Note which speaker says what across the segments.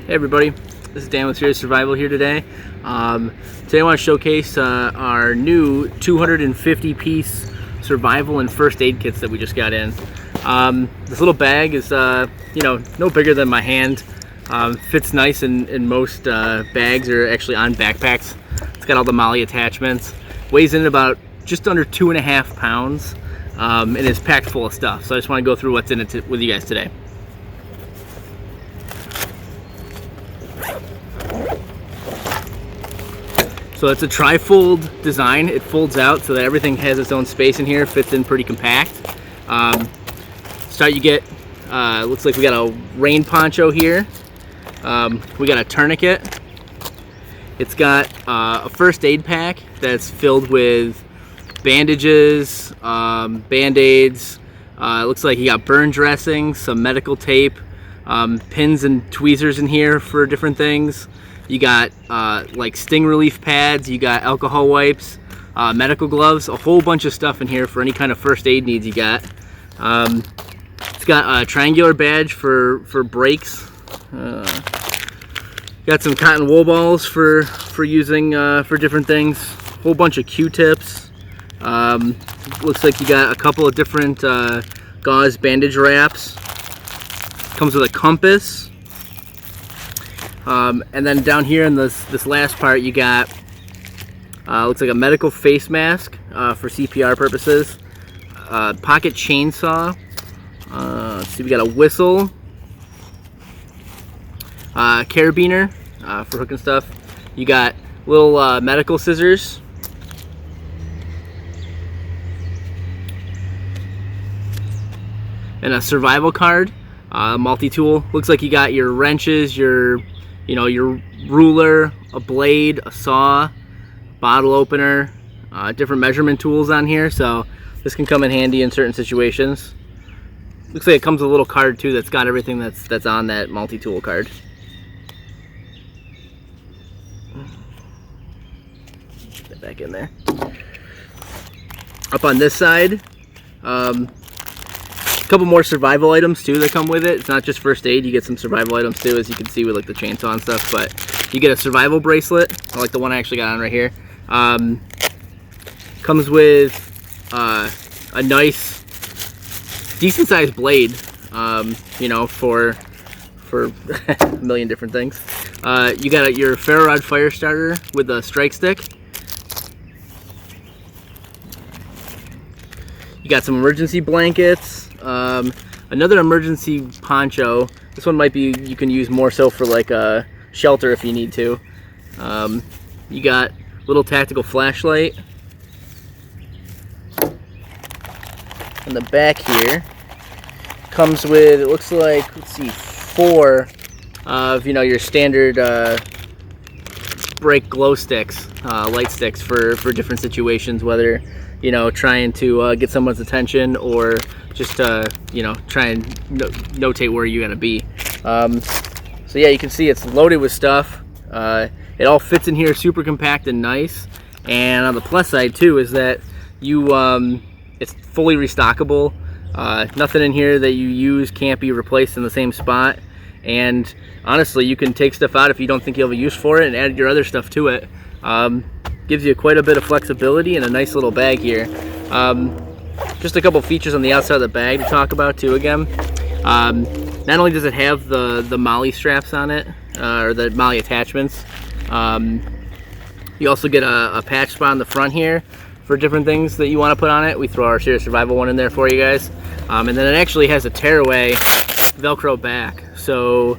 Speaker 1: Hey everybody, this is Dan with Serious Survival here today. Today I want to showcase our new 250 piece survival and first aid kits that we just got in. This little bag is no bigger than my hand. Fits nice in most bags or actually on backpacks. It's got all the MOLLE attachments. Weighs in about just under 2.5 pounds and is packed full of stuff. So I just want to go through what's in it with you guys today. So it's a tri-fold design. It folds out so that everything has its own space in here, fits in pretty compact. Start you get, looks like we got a rain poncho here. We got a tourniquet. It's got a first aid pack that's filled with bandages, band-aids. It looks like you got burn dressing, some medical tape, pins and tweezers in here for different things. You got like sting relief pads, you got alcohol wipes, medical gloves, a whole bunch of stuff in here for any kind of first aid needs you got. It's got a triangular badge for brakes. Got some cotton wool balls for using for different things. A whole bunch of Q-tips. Looks like you got a couple of different gauze bandage wraps. Comes with a compass. And then down here in this last part you got looks like a medical face mask for CPR purposes, pocket chainsaw, let's see, we got a whistle, carabiner for hooking stuff. You got little medical scissors, and a survival card, multi-tool. Looks like you got your wrenches, your ruler, a blade, a saw, bottle opener, different measurement tools on here, so this can come in handy in certain situations. Looks like it comes with a little card too that's got everything that's on that multi-tool card. Get that back in there. Up on this side, a couple more survival items too that come with it. It's not just first aid, you get some survival items too, as you can see with like the chainsaw and stuff, but you get a survival bracelet, like the one I actually got on right here. Comes with a nice, decent sized blade, for a million different things. You got your ferro rod fire starter with a strike stick. You got some emergency blankets. Another emergency poncho. This one might be, you can use more so for like a shelter if you need to. You got a little tactical flashlight. In the back here comes with, it looks like, let's see, 4 of your standard brake glow sticks, light sticks for different situations, whether trying to get someone's attention or just try and notate where you're gonna be. So yeah, you can see it's loaded with stuff. It all fits in here super compact and nice. And on the plus side too is that it's fully restockable. Nothing in here that you use can't be replaced in the same spot. And honestly, you can take stuff out if you don't think you'll have a use for it and add your other stuff to it. Gives you quite a bit of flexibility and a nice little bag here. Just a couple features on the outside of the bag to talk about too again. Not only does it have the MOLLE straps on it, or the MOLLE attachments, you also get a patch spot on the front here for different things that you want to put on it. We throw our Serious Survival one in there for you guys. And then it actually has a tearaway Velcro back, so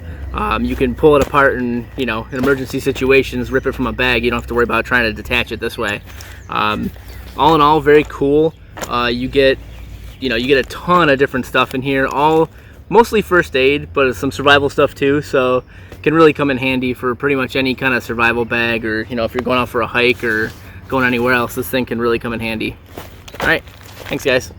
Speaker 1: you can pull it apart and in emergency situations, rip it from a bag. You don't have to worry about trying to detach it this way. All in all, very cool. You get a ton of different stuff in here, all mostly first aid, but some survival stuff too, so it can really come in handy for pretty much any kind of survival bag, or if you're going out for a hike or going anywhere else, this thing can really come in handy. All right, thanks guys.